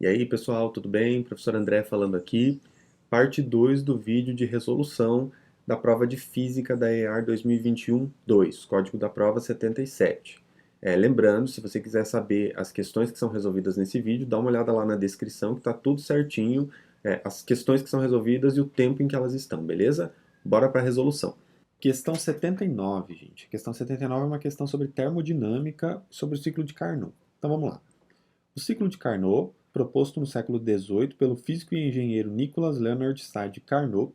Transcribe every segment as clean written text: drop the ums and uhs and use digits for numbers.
E aí, pessoal, tudo bem? Professor André falando aqui. Parte 2 do vídeo de resolução da prova de Física da EAR 2021-2, código da prova 77. Lembrando, se você quiser saber as questões que são resolvidas nesse vídeo, dá uma olhada lá na descrição que está tudo certinho, as questões que são resolvidas e o tempo em que elas estão, beleza? Bora para a resolução. Questão 79, gente. Questão 79 é uma questão sobre termodinâmica, sobre o ciclo de Carnot. Então vamos lá. O ciclo de Carnot, proposto no século XVIII pelo físico e engenheiro Nicolas Leonard Sade Carnot,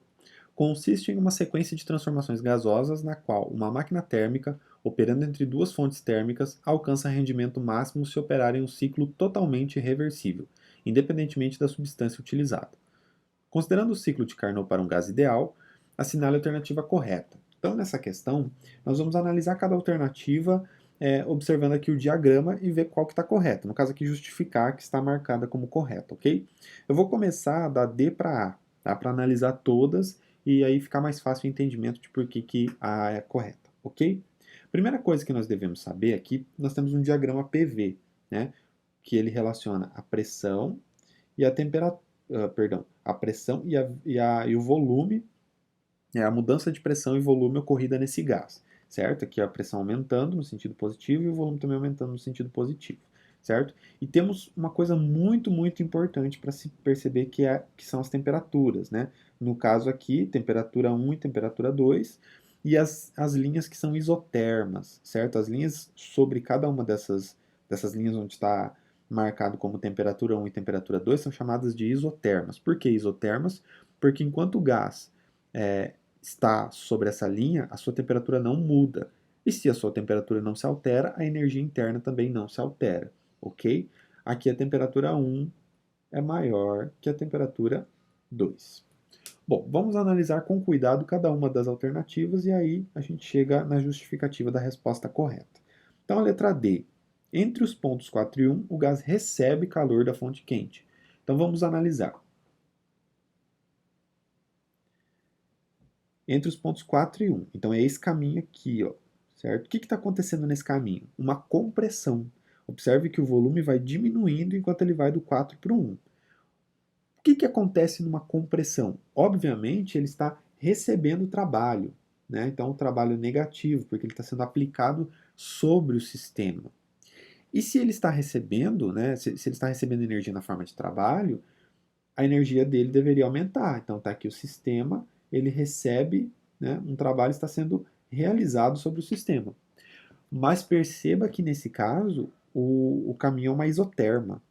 consiste em uma sequência de transformações gasosas na qual uma máquina térmica, operando entre duas fontes térmicas, alcança rendimento máximo se operar em um ciclo totalmente reversível, independentemente da substância utilizada. Considerando o ciclo de Carnot para um gás ideal, assinale a alternativa correta. Então, nessa questão, nós vamos analisar cada alternativa observando aqui o diagrama e ver qual que está correta. No caso aqui, justificar que está marcada como correta, ok? Eu vou começar da D para A, tá? Para analisar todas e aí ficar mais fácil o entendimento de por que a é correta, ok? Primeira coisa que nós devemos saber aqui, nós temos um diagrama PV, né? Que ele relaciona a pressão e a temperatura, perdão, a pressão e o volume, a mudança de pressão e volume ocorrida nesse gás, certo? Aqui a pressão aumentando no sentido positivo e o volume também aumentando no sentido positivo, certo? E temos uma coisa muito, muito importante para se perceber que são as temperaturas, né? No caso aqui, temperatura 1 e temperatura 2, e as linhas que são isotermas, certo? As linhas sobre cada uma dessas linhas onde está marcado como temperatura 1 e temperatura 2 são chamadas de isotermas. Por que isotermas? Porque enquanto o gás está sobre essa linha, a sua temperatura não muda. E se a sua temperatura não se altera, a energia interna também não se altera, ok? Aqui a temperatura 1 é maior que a temperatura 2. Bom, vamos analisar com cuidado cada uma das alternativas e aí a gente chega na justificativa da resposta correta. Então, a letra D. Entre os pontos 4 e 1, o gás recebe calor da fonte quente. Então, vamos analisar. Entre os pontos 4 e 1. Então, é esse caminho aqui, ó, certo? O que está acontecendo nesse caminho? Uma compressão. Observe que o volume vai diminuindo enquanto ele vai do 4 para o 1. O que acontece numa compressão? Obviamente, ele está recebendo trabalho, né? Então, um trabalho negativo, porque ele está sendo aplicado sobre o sistema. E se ele está recebendo, né? Se ele está recebendo energia na forma de trabalho, a energia dele deveria aumentar. Então, está aqui o sistema, ele recebe, né? Um trabalho está sendo realizado sobre o sistema. Mas perceba que nesse caso, o caminho é uma isoterma.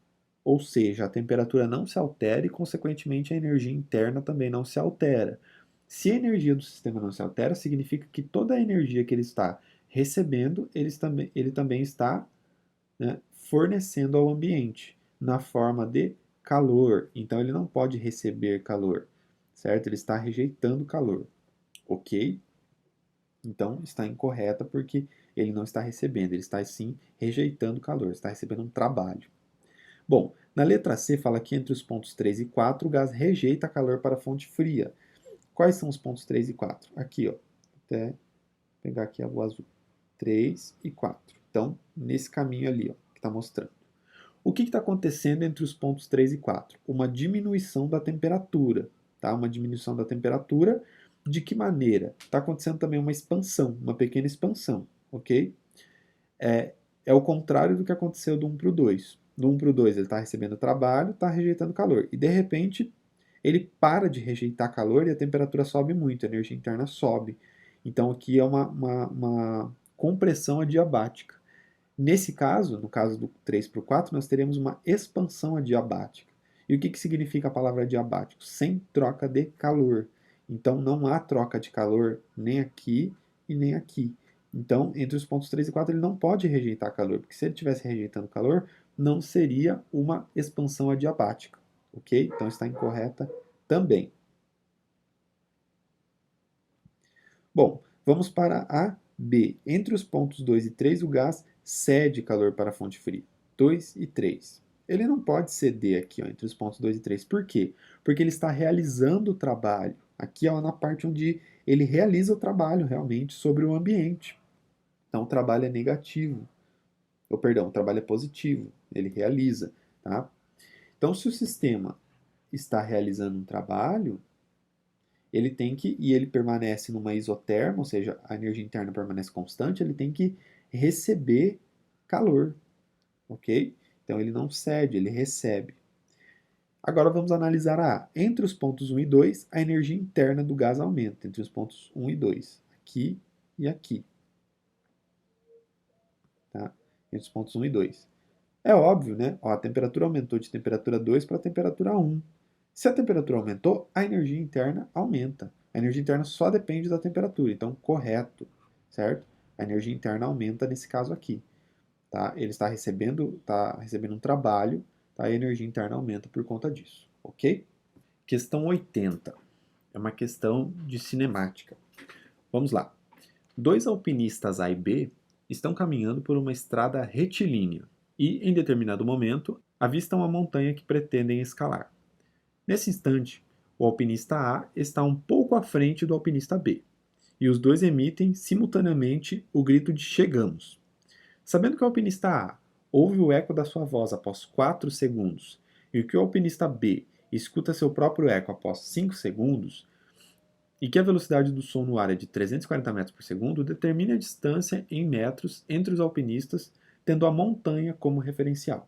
Ou seja, a temperatura não se altera e, consequentemente, a energia interna também não se altera. Se a energia do sistema não se altera, significa que toda a energia que ele está recebendo, ele também está, né, fornecendo ao ambiente na forma de calor. Então, ele não pode receber calor, certo? Ele está rejeitando calor, ok? Então, está incorreta porque ele não está recebendo, ele está sim rejeitando calor, está recebendo um trabalho. Bom, na letra C fala que entre os pontos 3 e 4 o gás rejeita calor para a fonte fria. Quais são os pontos 3 e 4? Aqui, ó. Até pegar aqui o azul. 3 e 4. Então, nesse caminho ali, ó, que está mostrando. O que está acontecendo entre os pontos 3 e 4? Uma diminuição da temperatura. Tá? Uma diminuição da temperatura. De que maneira? Está acontecendo também uma expansão, uma pequena expansão. Ok? É o contrário do que aconteceu do 1 para o 2. Do 1 para o 2 ele está recebendo trabalho, está rejeitando calor. E de repente ele para de rejeitar calor e a temperatura sobe muito, a energia interna sobe. Então aqui é uma compressão adiabática. Nesse caso, no caso do 3 para o 4, nós teremos uma expansão adiabática. E o que significa a palavra adiabático? Sem troca de calor. Então não há troca de calor nem aqui e nem aqui. Então, entre os pontos 3 e 4, ele não pode rejeitar calor, porque se ele estivesse rejeitando calor, não seria uma expansão adiabática. Ok? Então está incorreta também. Bom, vamos para a B. Entre os pontos 2 e 3, o gás cede calor para a fonte fria. 2 e 3. Ele não pode ceder aqui, ó, entre os pontos 2 e 3. Por quê? Porque ele está realizando o trabalho. Aqui é na parte onde ele realiza o trabalho realmente sobre o ambiente. Então o trabalho é negativo. Ou perdão, o trabalho é positivo. Ele realiza, tá? Então, se o sistema está realizando um trabalho, ele tem que, e ele permanece numa isoterma, ou seja, a energia interna permanece constante, ele tem que receber calor, ok? Então ele não cede, ele recebe. Agora vamos analisar a. Entre os pontos 1 e 2, a energia interna do gás aumenta, entre os pontos 1 e 2, aqui e aqui. Tá? Entre os pontos 1 e 2. É óbvio, né? Ó, a temperatura aumentou de temperatura 2 para temperatura 1. Se a temperatura aumentou, a energia interna aumenta. A energia interna só depende da temperatura, então correto, certo? A energia interna aumenta nesse caso aqui, tá? Ele está recebendo um trabalho, tá? E a energia interna aumenta por conta disso, ok? Questão 80. É uma questão de cinemática. Vamos lá. Dois alpinistas A e B estão caminhando por uma estrada retilínea e, em determinado momento, avistam a montanha que pretendem escalar. Nesse instante, o alpinista A está um pouco à frente do alpinista B, e os dois emitem simultaneamente o grito de chegamos. Sabendo que o alpinista A ouve o eco da sua voz após 4 segundos e que o alpinista B escuta seu próprio eco após 5 segundos, e que a velocidade do som no ar é de 340 metros por segundo, determine a distância em metros entre os alpinistas, tendo a montanha como referencial.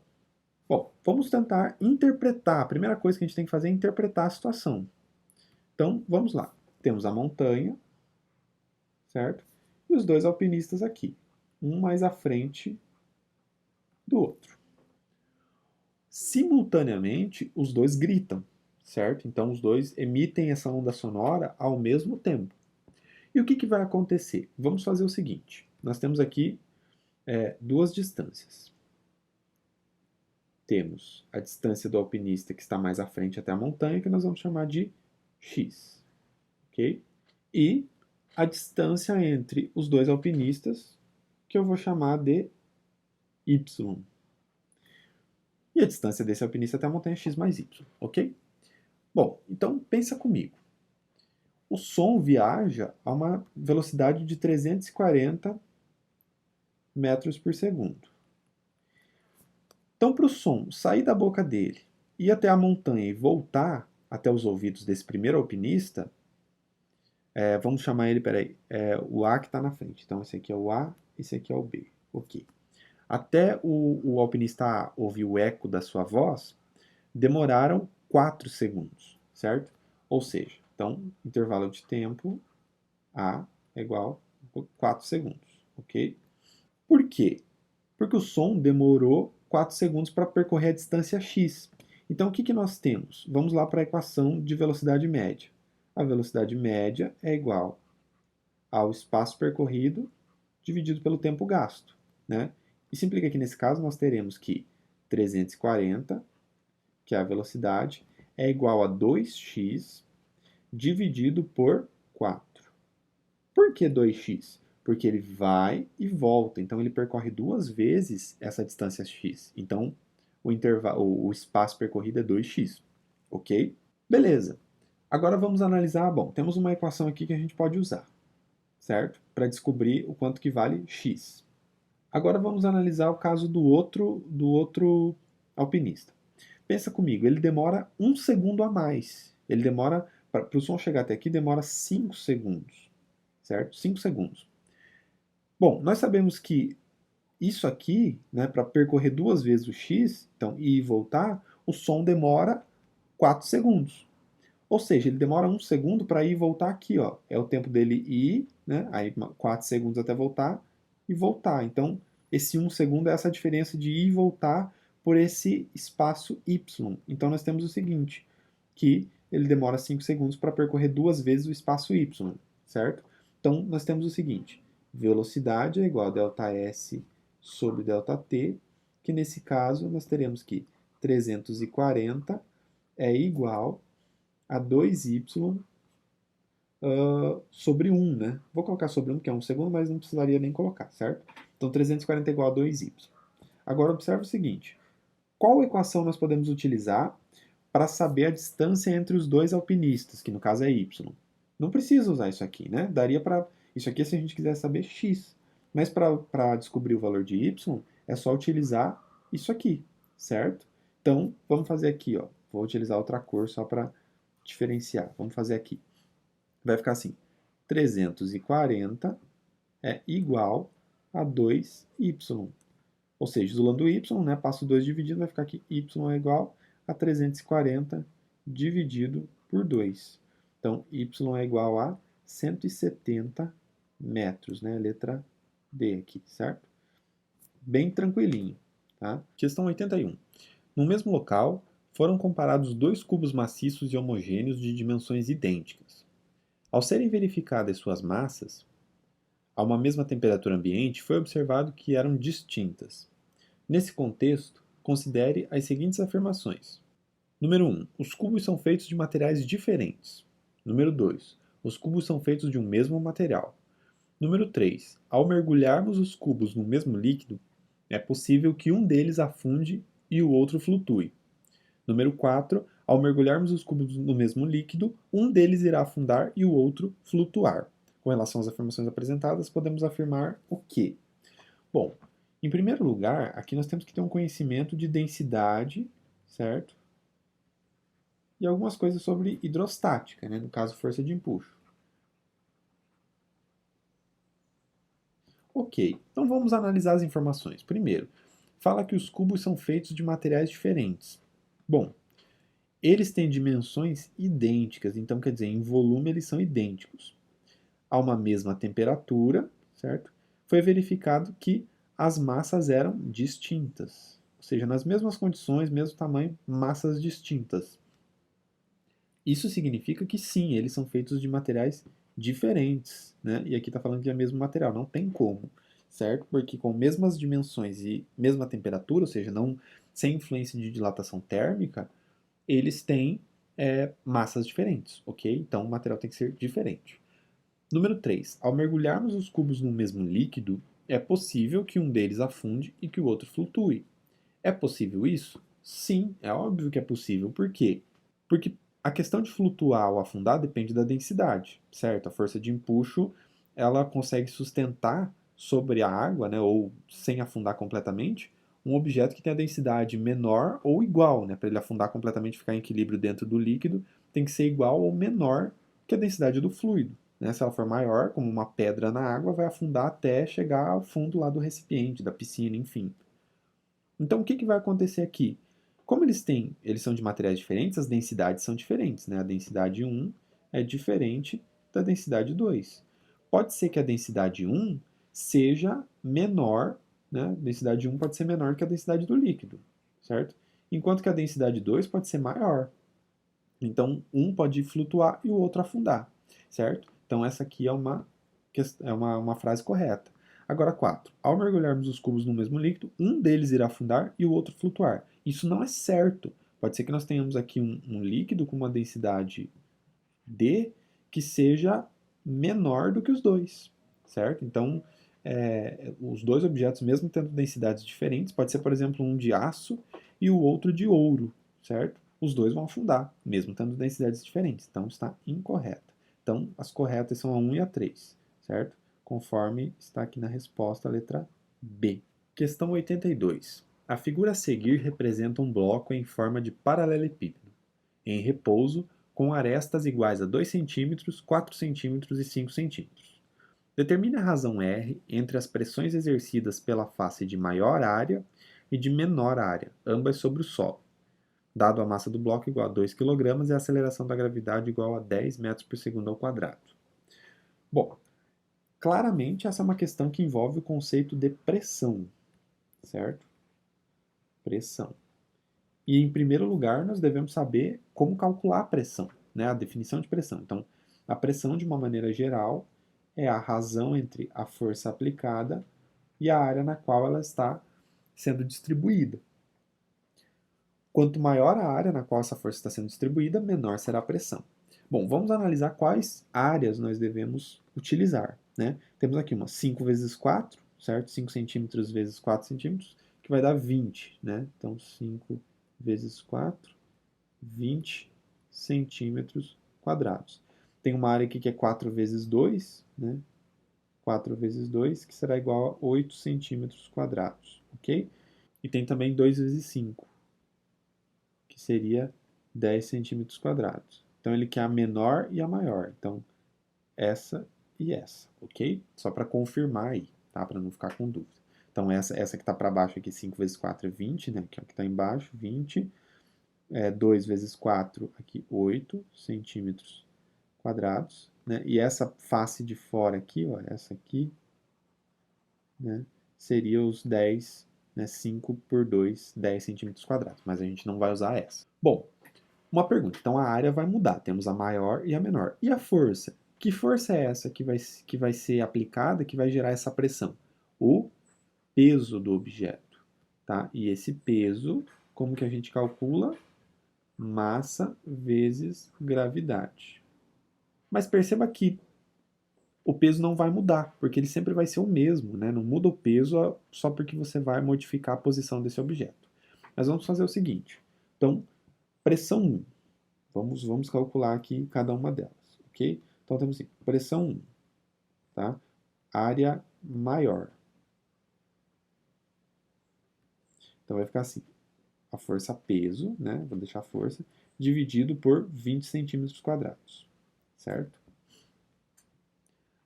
Bom, vamos tentar interpretar. A primeira coisa que a gente tem que fazer é interpretar a situação. Então, vamos lá. Temos a montanha, certo? E os dois alpinistas aqui, um mais à frente do outro. Simultaneamente, os dois gritam, certo? Então, os dois emitem essa onda sonora ao mesmo tempo. E o que vai acontecer? Vamos fazer o seguinte: nós temos aqui duas distâncias. Temos a distância do alpinista que está mais à frente até a montanha, que nós vamos chamar de x, ok? E a distância entre os dois alpinistas, que eu vou chamar de y. E a distância desse alpinista até a montanha é x mais y, ok? Bom, então pensa comigo. O som viaja a uma velocidade de 340 metros por segundo. Então, para o som sair da boca dele, ir até a montanha e voltar até os ouvidos desse primeiro alpinista, vamos chamar ele, o A que está na frente. Então, esse aqui é o A, esse aqui é o B. Ok. Até o alpinista A ouvir o eco da sua voz, demoraram 4 segundos, certo? Ou seja, então, intervalo de tempo A é igual a 4 segundos, ok? Por quê? Porque o som demorou 4 segundos para percorrer a distância x. Então, o que nós temos? Vamos lá para a equação de velocidade média. A velocidade média é igual ao espaço percorrido dividido pelo tempo gasto, né? Isso implica que, nesse caso, nós teremos que 340, que é a velocidade, é igual a 2x dividido por 4. Por que 2x? Porque ele vai e volta, então ele percorre 2 vezes essa distância x. Então, o espaço percorrido é 2x, ok? Beleza. Agora vamos analisar, bom, temos uma equação aqui que a gente pode usar, certo? Para descobrir o quanto que vale x. Agora vamos analisar o caso do outro alpinista. Pensa comigo, ele demora 1 segundo a mais. Ele demora, para o som chegar até aqui, demora 5 segundos, certo? 5 segundos. Bom, nós sabemos que isso aqui, né, para percorrer 2 vezes o x, então ir e voltar, o som demora 4 segundos. Ou seja, ele demora 1 segundo para ir e voltar aqui, ó. É o tempo dele ir, né, aí 4 segundos até voltar e voltar. Então, esse 1 segundo é essa diferença de ir e voltar por esse espaço y. Então, nós temos o seguinte, que ele demora 5 segundos para percorrer 2 vezes o espaço y, certo? Então, nós temos o seguinte, velocidade é igual a ΔS sobre ΔT, que nesse caso nós teremos que 340 é igual a 2y sobre 1, né? Vou colocar sobre 1, que é 1 segundo, mas não precisaria nem colocar, certo? Então, 340 é igual a 2y. Agora, observe o seguinte. Qual equação nós podemos utilizar para saber a distância entre os dois alpinistas, que no caso é y? Não precisa usar isso aqui, né? Daria para... Isso aqui é se a gente quiser saber x. Mas para descobrir o valor de y, é só utilizar isso aqui, certo? Então, vamos fazer aqui, ó. Vou utilizar outra cor só para diferenciar. Vamos fazer aqui. Vai ficar assim, 340 é igual a 2y. Ou seja, isolando o y, né, passo 2 dividido, vai ficar aqui y é igual a 340 dividido por 2. Então, y é igual a 170 metros, né? Letra D aqui, certo? Bem tranquilinho, tá? Questão 81. No mesmo local, foram comparados dois cubos maciços e homogêneos de dimensões idênticas. Ao serem verificadas suas massas, a uma mesma temperatura ambiente, foi observado que eram distintas. Nesse contexto, considere as seguintes afirmações. Número 1. Os cubos são feitos de materiais diferentes. Número 2. Os cubos são feitos de um mesmo material. Número 3. Ao mergulharmos os cubos no mesmo líquido, é possível que um deles afunde e o outro flutue. Número 4. Ao mergulharmos os cubos no mesmo líquido, um deles irá afundar e o outro flutuar. Com relação às afirmações apresentadas, podemos afirmar o quê? Bom, em primeiro lugar, aqui nós temos que ter um conhecimento de densidade, certo? E algumas coisas sobre hidrostática, né? No caso, força de empuxo. Ok, então vamos analisar as informações. Primeiro, fala que os cubos são feitos de materiais diferentes. Bom, eles têm dimensões idênticas, então quer dizer, em volume eles são idênticos. A uma mesma temperatura, certo? Foi verificado que as massas eram distintas. Ou seja, nas mesmas condições, mesmo tamanho, massas distintas. Isso significa que sim, eles são feitos de materiais diferentes, né? E aqui está falando que é o mesmo material, não tem como, certo? Porque com mesmas dimensões e mesma temperatura, ou seja, não sem influência de dilatação térmica, eles têm massas diferentes, ok? Então o material tem que ser diferente. Número 3. Ao mergulharmos os cubos no mesmo líquido, é possível que um deles afunde e que o outro flutue. É possível isso? Sim, é óbvio que é possível. Por quê? Porque a questão de flutuar ou afundar depende da densidade, certo? A força de empuxo, ela consegue sustentar sobre a água, né, ou sem afundar completamente, um objeto que tem a densidade menor ou igual, né? Para ele afundar completamente e ficar em equilíbrio dentro do líquido, tem que ser igual ou menor que a densidade do fluido. Né? Se ela for maior, como uma pedra na água, vai afundar até chegar ao fundo lá do recipiente, da piscina, enfim. Então, o que, que vai acontecer aqui? Como eles são de materiais diferentes, as densidades são diferentes, né? A densidade 1 é diferente da densidade 2. Pode ser que a densidade 1 seja menor, né? A densidade 1 pode ser menor que a densidade do líquido, certo? Enquanto que a densidade 2 pode ser maior. Então, um pode flutuar e o outro afundar, certo? Então, essa aqui é uma frase correta. Agora, 4. Ao mergulharmos os cubos no mesmo líquido, um deles irá afundar e o outro flutuar. Isso não é certo. Pode ser que nós tenhamos aqui um líquido com uma densidade D que seja menor do que os dois, certo? Então, os dois objetos, mesmo tendo densidades diferentes, pode ser, por exemplo, um de aço e o outro de ouro, certo? Os dois vão afundar, mesmo tendo densidades diferentes. Então, está incorreta. Então, as corretas são a 1 e a 3, certo? Conforme está aqui na resposta, a letra B. Questão 82. A figura a seguir representa um bloco em forma de paralelepípedo, em repouso, com arestas iguais a 2 cm, 4 cm e 5 cm. Determine a razão R entre as pressões exercidas pela face de maior área e de menor área, ambas sobre o solo, dado a massa do bloco igual a 2 kg e a aceleração da gravidade igual a 10 metros por segundo ao quadrado. Bom, claramente essa é uma questão que envolve o conceito de pressão, certo? Pressão. E em primeiro lugar, nós devemos saber como calcular a pressão, né? A definição de pressão. Então, a pressão, de uma maneira geral, é a razão entre a força aplicada e a área na qual ela está sendo distribuída. Quanto maior a área na qual essa força está sendo distribuída, menor será a pressão. Bom, vamos analisar quais áreas nós devemos utilizar, né? Temos aqui uma 5 vezes 4, certo? 5 centímetros vezes 4 centímetros, que vai dar 20, né? Então, 5 vezes 4, 20 centímetros quadrados. Tem uma área aqui que é 4 vezes 2, né? 4 vezes 2, que será igual a 8 centímetros quadrados, ok? E tem também 2 vezes 5. que seria 10 centímetros quadrados. Então, ele quer a menor e a maior. Então, essa e essa, ok? Só para confirmar aí, tá? Para não ficar com dúvida. Então, essa que está para baixo aqui, 5 vezes 4 é 20, né? Que é o que está embaixo, 20. 2 vezes 4, aqui, 8 centímetros quadrados. Né? E essa face de fora aqui, ó, essa aqui, né? Seria os 10, né? 5 por 2, 10 centímetros quadrados. Mas a gente não vai usar essa. Bom, uma pergunta. Então, a área vai mudar. Temos a maior e a menor. E a força? Que força é essa que vai ser aplicada, que vai gerar essa pressão? O peso do objeto, tá? E esse peso, como que a gente calcula? Massa vezes gravidade. Mas perceba que o peso não vai mudar, porque ele sempre vai ser o mesmo, né? Não muda o peso só porque você vai modificar a posição desse objeto. Mas vamos fazer o seguinte. Então, pressão 1. Vamos calcular aqui cada uma delas, ok? Então temos assim, pressão 1, tá? Área maior. Então vai ficar assim, a força peso, né? Vou deixar a força, dividido por 20 centímetros quadrados, certo?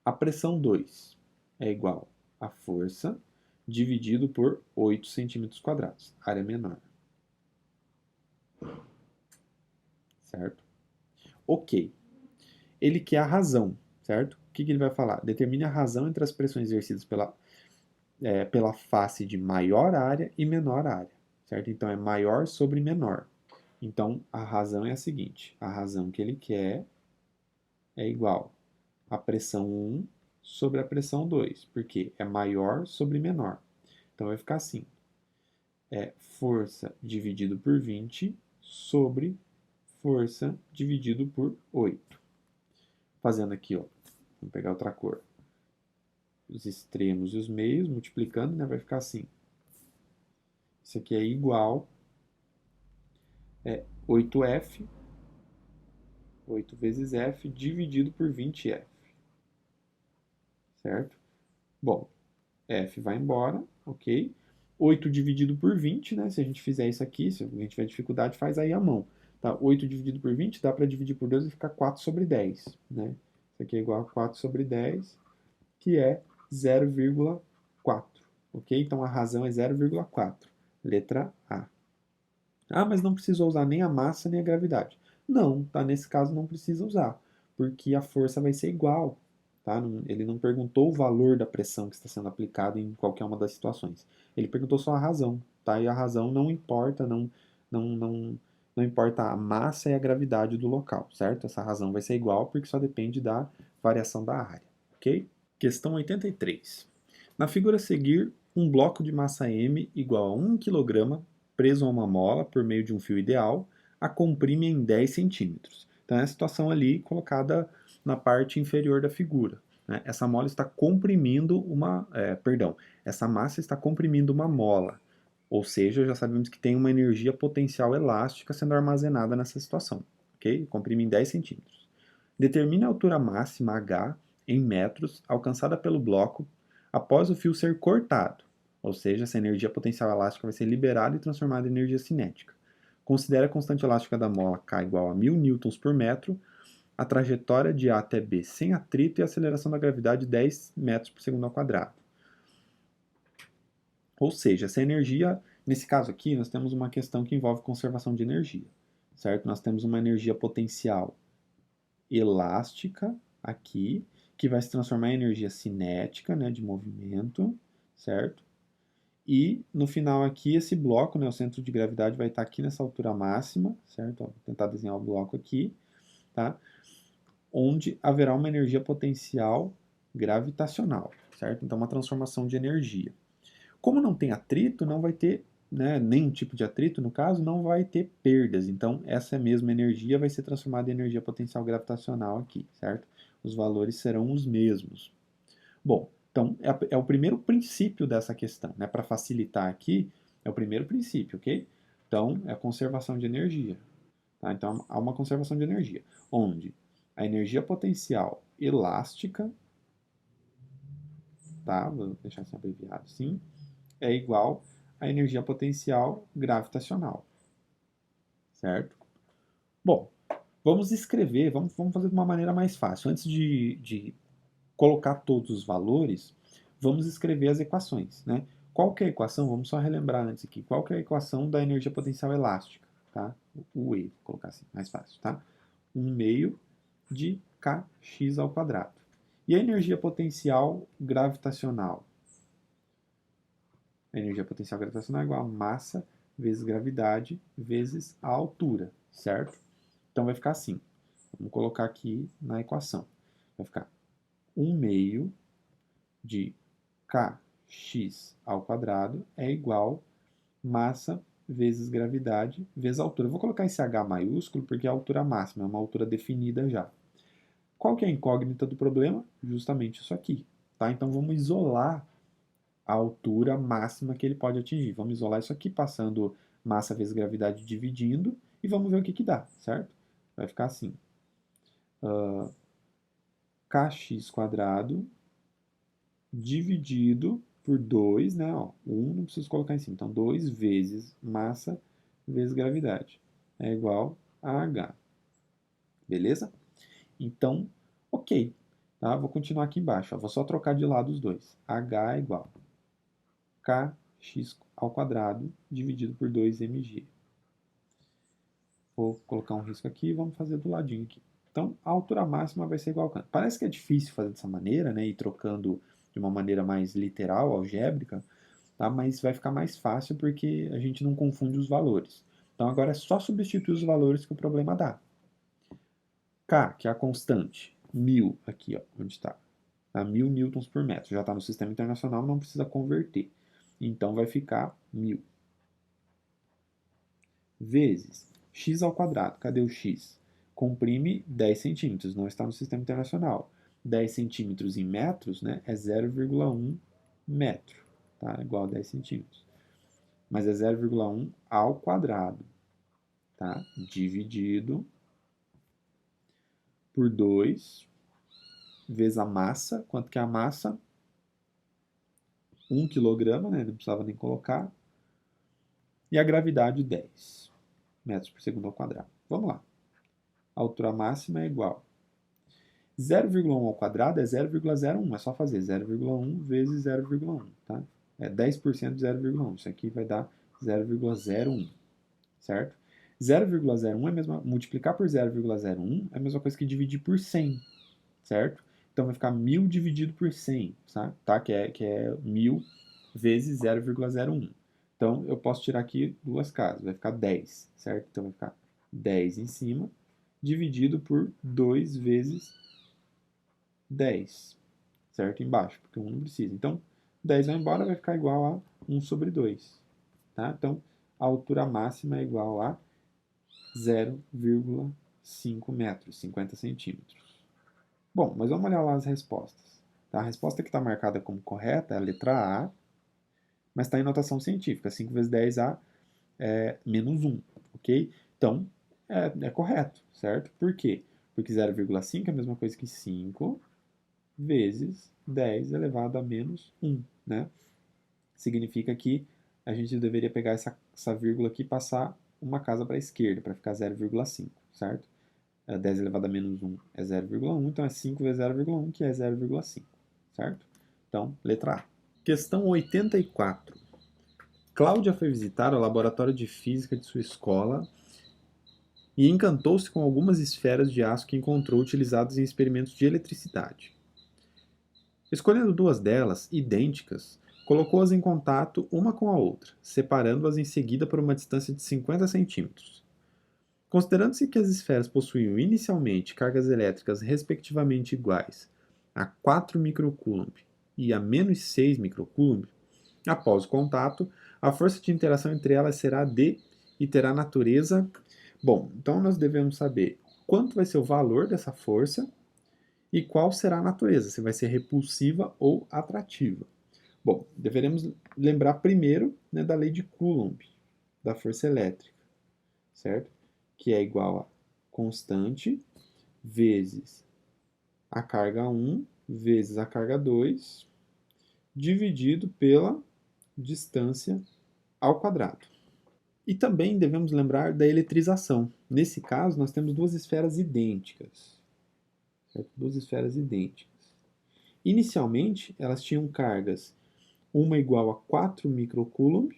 A pressão 2 é igual a força dividido por 8 centímetros quadrados, área menor. Certo? Ok. Ele quer a razão, certo? O que ele vai falar? Determine a razão entre as pressões exercidas pela face de maior área e menor área, certo? Então, é maior sobre menor. Então, a razão é a seguinte, a razão que ele quer é igual a pressão 1 sobre a pressão 2, porque é maior sobre menor. Então, vai ficar assim, força dividido por 20 sobre força dividido por 8. Fazendo aqui, ó, vamos pegar outra cor. Os extremos e os meios, multiplicando, né, vai ficar assim. Isso aqui é igual 8F, 8 vezes F, dividido por 20F. Certo? Bom, F vai embora, ok? 8 dividido por 20, né? Se a gente fizer isso aqui, se a gente tiver dificuldade, faz aí a mão. Tá? 8 dividido por 20, dá para dividir por 2 e ficar 4 sobre 10, né? Isso aqui é igual a 4 sobre 10, que é 0,4, ok? Então, a razão é 0,4, letra A. Ah, mas não precisou usar nem a massa nem a gravidade. Não, tá? Nesse caso não precisa usar, porque a força vai ser igual, tá? Ele não perguntou o valor da pressão que está sendo aplicada em qualquer uma das situações. Ele perguntou só a razão, tá? E a razão não importa, não importa a massa e a gravidade do local, certo? Essa razão vai ser igual porque só depende da variação da área, ok? Questão 83. Na figura a seguir, um bloco de massa M igual a 1 kg preso a uma mola por meio de um fio ideal a comprime em 10 centímetros. Então é a situação ali colocada na parte inferior da figura. Né? Essa mola está comprimindo essa massa está comprimindo uma mola. Ou seja, já sabemos que tem uma energia potencial elástica sendo armazenada nessa situação. Ok? Comprime em 10 centímetros. Determine a altura máxima H em metros alcançada pelo bloco após o fio ser cortado, ou seja, essa energia potencial elástica vai ser liberada e transformada em energia cinética. Considere a constante elástica da mola K igual a 1000 newtons por metro, a trajetória de A até B sem atrito e a aceleração da gravidade 10 metros por segundo ao quadrado. Ou seja, essa energia, nesse caso aqui, nós temos uma questão que envolve conservação de energia, certo? Nós temos uma energia potencial elástica aqui, que vai se transformar em energia cinética, né, de movimento, certo? E no final aqui, esse bloco, né, o centro de gravidade vai estar aqui nessa altura máxima, certo? Ó, vou tentar desenhar o bloco aqui, tá? Onde haverá uma energia potencial gravitacional, certo? Então, uma transformação de energia. Como não tem atrito, não vai ter, né, nenhum tipo de atrito, no caso, não vai ter perdas. Então, essa mesma energia vai ser transformada em energia potencial gravitacional aqui, certo? Os valores serão os mesmos. Bom, então, é o primeiro princípio dessa questão, né? Para facilitar aqui, é o primeiro princípio, ok? Então, é a conservação de energia. Tá? Então, há uma conservação de energia, onde a energia potencial elástica, tá? Vou deixar assim abreviado assim, é igual à energia potencial gravitacional, certo? Bom, vamos escrever, vamos fazer de uma maneira mais fácil. Antes de colocar todos os valores, vamos escrever as equações, né? Qual que é a equação? Vamos só relembrar antes aqui. Qual que é a equação da energia potencial elástica, tá? O E, vou colocar assim, mais fácil, tá? 1/2 de kx ao quadrado. E a energia potencial gravitacional? A energia potencial gravitacional é igual a massa vezes gravidade vezes a altura, certo? Então vai ficar assim. Vamos colocar aqui na equação. Vai ficar 1/2 de kx ao quadrado é igual massa vezes gravidade vezes altura. Eu vou colocar esse h maiúsculo porque é a altura máxima, é uma altura definida já. Qual que é a incógnita do problema? Justamente isso aqui. Tá? Então vamos isolar a altura máxima que ele pode atingir. Vamos isolar isso aqui passando massa vezes gravidade dividindo e vamos ver o que, que dá, certo? Vai ficar assim. Kx quadrado dividido por 2, né? Ó, 1 não preciso colocar em cima. Então, 2 vezes massa vezes gravidade é igual a H. Beleza? Então, ok. Tá? Vou continuar aqui embaixo. Ó. Vou só trocar de lado os dois. H é igual a kx ao quadrado dividido por 2mg. Vou colocar um risco aqui e vamos fazer do ladinho aqui. Então, a altura máxima vai ser igual a quanto? Parece que é difícil fazer dessa maneira, né? Ir trocando de uma maneira mais literal, algébrica, tá? Mas vai ficar mais fácil porque a gente não confunde os valores. Então, agora é só substituir os valores que o problema dá. K, que é a constante, 1000, aqui, ó, onde está? A 1000 newtons por metro. Já está no sistema internacional, não precisa converter. Então, vai ficar 1000. Vezes x ao quadrado. Cadê o x? Comprime 10 centímetros, não está no sistema internacional. 10 centímetros em metros, né, é 0,1 metro, tá? Igual a 10 centímetros. Mas é 0,1 ao quadrado, tá? Dividido por 2 vezes a massa. Quanto que é a massa? 1 quilograma, né? Não precisava nem colocar. E a gravidade, 10 metros por segundo ao quadrado. Vamos lá. A altura máxima é igual. 0,1 ao quadrado é 0,01. É só fazer 0,1 vezes 0,1. Tá? É 10% de 0,1. Isso aqui vai dar 0,01. Certo? 0,01 é a mesma, multiplicar por 0,01 é a mesma coisa que dividir por 100, certo? Então vai ficar 1000 dividido por 100, tá? Que é 1000 vezes 0,01. Então eu posso tirar aqui duas casas, vai ficar 10, certo? Então vai ficar 10 em cima, dividido por 2 vezes 10, certo? Embaixo, porque 1 não precisa. Então 10 vai embora, vai ficar igual a 1 sobre 2, tá? Então a altura máxima é igual a 0,5 metros, 50 centímetros. Bom, mas vamos olhar lá as respostas. Tá? A resposta que está marcada como correta é a letra A, mas está em notação científica. 5 vezes 10A é menos 1, ok? Então, é correto, certo? Por quê? Porque 0,5 é a mesma coisa que 5 vezes 10 elevado a menos 1, né? Significa que a gente deveria pegar essa vírgula aqui e passar uma casa para a esquerda, para ficar 0,5, certo? 10 elevado a menos 1 é 0,1, então é 5 vezes 0,1, que é 0,5, certo? Então, letra A. Questão 84. Cláudia foi visitar o laboratório de física de sua escola e encantou-se com algumas esferas de aço que encontrou utilizadas em experimentos de eletricidade. Escolhendo duas delas, idênticas, colocou-as em contato uma com a outra, separando-as em seguida por uma distância de 50 centímetros. Considerando-se que as esferas possuíam inicialmente cargas elétricas respectivamente iguais a 4 microcoulomb e a menos 6 microcoulomb, após o contato, a força de interação entre elas será D e terá natureza. Bom, então nós devemos saber quanto vai ser o valor dessa força e qual será a natureza, se vai ser repulsiva ou atrativa. Bom, deveremos lembrar primeiro, né, da lei de Coulomb, da força elétrica, certo? Que é igual a constante vezes a carga 1 vezes a carga 2 dividido pela distância ao quadrado. E também devemos lembrar da eletrização. Nesse caso, nós temos duas esferas idênticas. Certo? Duas esferas idênticas. Inicialmente, elas tinham cargas, uma igual a 4 microcoulomb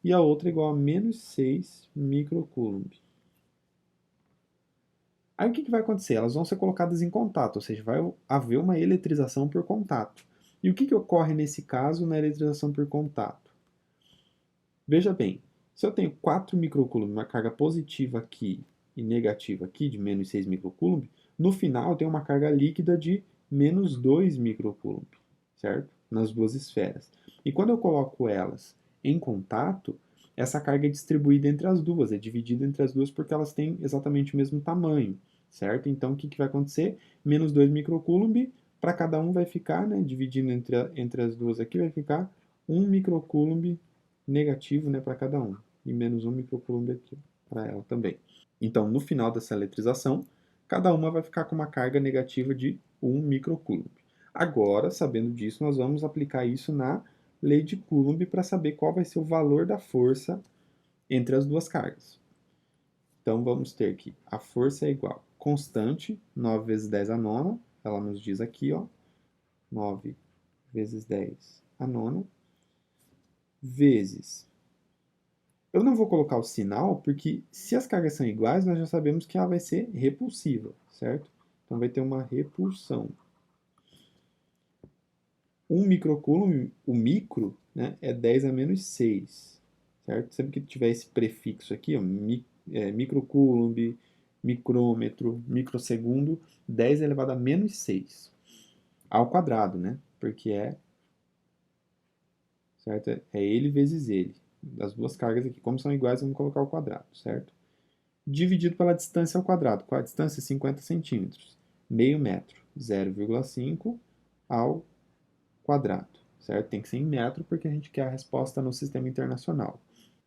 e a outra igual a menos 6 microcoulomb. Aí o que vai acontecer? Elas vão ser colocadas em contato, ou seja, vai haver uma eletrização por contato. E o que ocorre nesse caso na eletrização por contato? Veja bem, se eu tenho 4 microcoulomb, uma carga positiva aqui e negativa aqui, de menos 6 microcoulomb, no final eu tenho uma carga líquida de menos 2 microcoulomb, certo? Nas duas esferas. E quando eu coloco elas em contato, essa carga é distribuída entre as duas, é dividida entre as duas porque elas têm exatamente o mesmo tamanho, certo? Então, o que vai acontecer? Menos 2 microcoulomb, para cada um vai ficar, né, dividindo entre as duas aqui, vai ficar 1 microcoulomb negativo, né, para cada um, e menos 1 microcoulomb aqui para ela também. Então, no final dessa eletrização, cada uma vai ficar com uma carga negativa de 1 microcoulomb. Agora, sabendo disso, nós vamos aplicar isso na lei de Coulomb para saber qual vai ser o valor da força entre as duas cargas. Então, vamos ter que a força é igual constante, 9 vezes 10 a nona, ela nos diz aqui, ó, 9 vezes 10 a nona, vezes. Eu não vou colocar o sinal, porque se as cargas são iguais, nós já sabemos que ela vai ser repulsiva, certo? Então vai ter uma repulsão. 1 microcoulomb, o micro, né, é 10 a menos 6, certo? Sempre que tiver esse prefixo aqui, ó, microcoulomb, micrômetro, microsegundo, 10 elevado a menos 6, ao quadrado, né? Porque certo? É ele vezes ele. Das duas cargas aqui, como são iguais, vamos colocar o quadrado, certo? Dividido pela distância ao quadrado. Qual a distância? 50 centímetros. Meio metro. 0,5 ao quadrado, certo? Tem que ser em metro porque a gente quer a resposta no sistema internacional.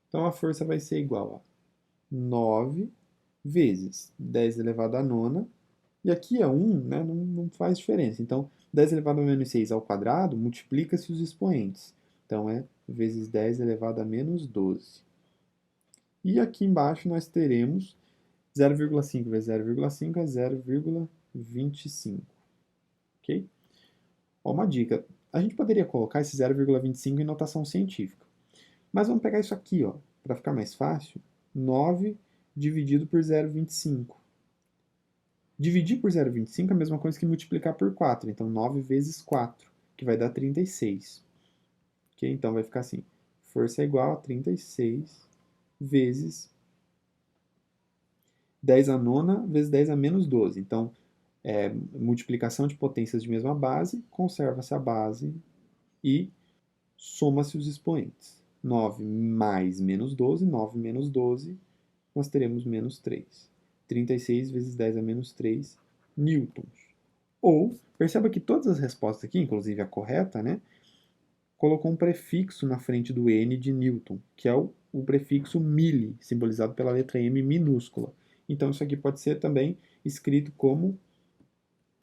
Então, a força vai ser igual a 9 vezes 10 elevado a nona. E aqui é 1, né? Não faz diferença. Então, 10 elevado a menos 6 ao quadrado, multiplica-se os expoentes. Então, é vezes 10 elevado a menos 12. E aqui embaixo nós teremos 0,5 vezes 0,5 é 0,25. Ok? Ó, uma dica. A gente poderia colocar esse 0,25 em notação científica. Mas vamos pegar isso aqui, ó, para ficar mais fácil. 9 dividido por 0,25. Dividir por 0,25 é a mesma coisa que multiplicar por 4. Então, 9 vezes 4, que vai dar 36. Ok? Então, vai ficar assim. Força é igual a 36 vezes 10 a nona vezes 10 a menos 12. Então, multiplicação de potências de mesma base, conserva-se a base e soma-se os expoentes. 9 mais menos 12, 9 menos 12, nós teremos menos 3. 36 vezes 10 a menos 3 newtons. Ou, perceba que todas as respostas aqui, inclusive a correta, né, colocou um prefixo na frente do N de Newton, que é o prefixo milli, simbolizado pela letra M minúscula. Então, isso aqui pode ser também escrito como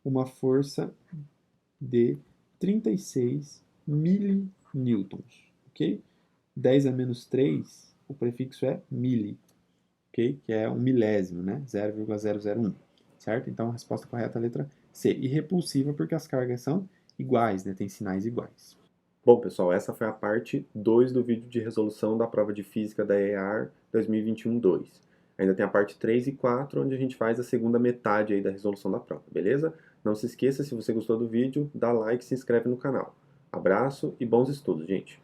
uma força de 36 milinewtons, ok? 10 a menos 3, o prefixo é milli, ok? Que é um milésimo, né? 0,001, certo? Então, a resposta correta é a letra C. E repulsiva porque as cargas são iguais, né? Tem sinais iguais. Bom, pessoal, essa foi a parte 2 do vídeo de resolução da prova de física da EAR 2021-2. Ainda tem a parte 3 e 4, onde a gente faz a segunda metade aí da resolução da prova, beleza? Não se esqueça, se você gostou do vídeo, dá like e se inscreve no canal. Abraço e bons estudos, gente!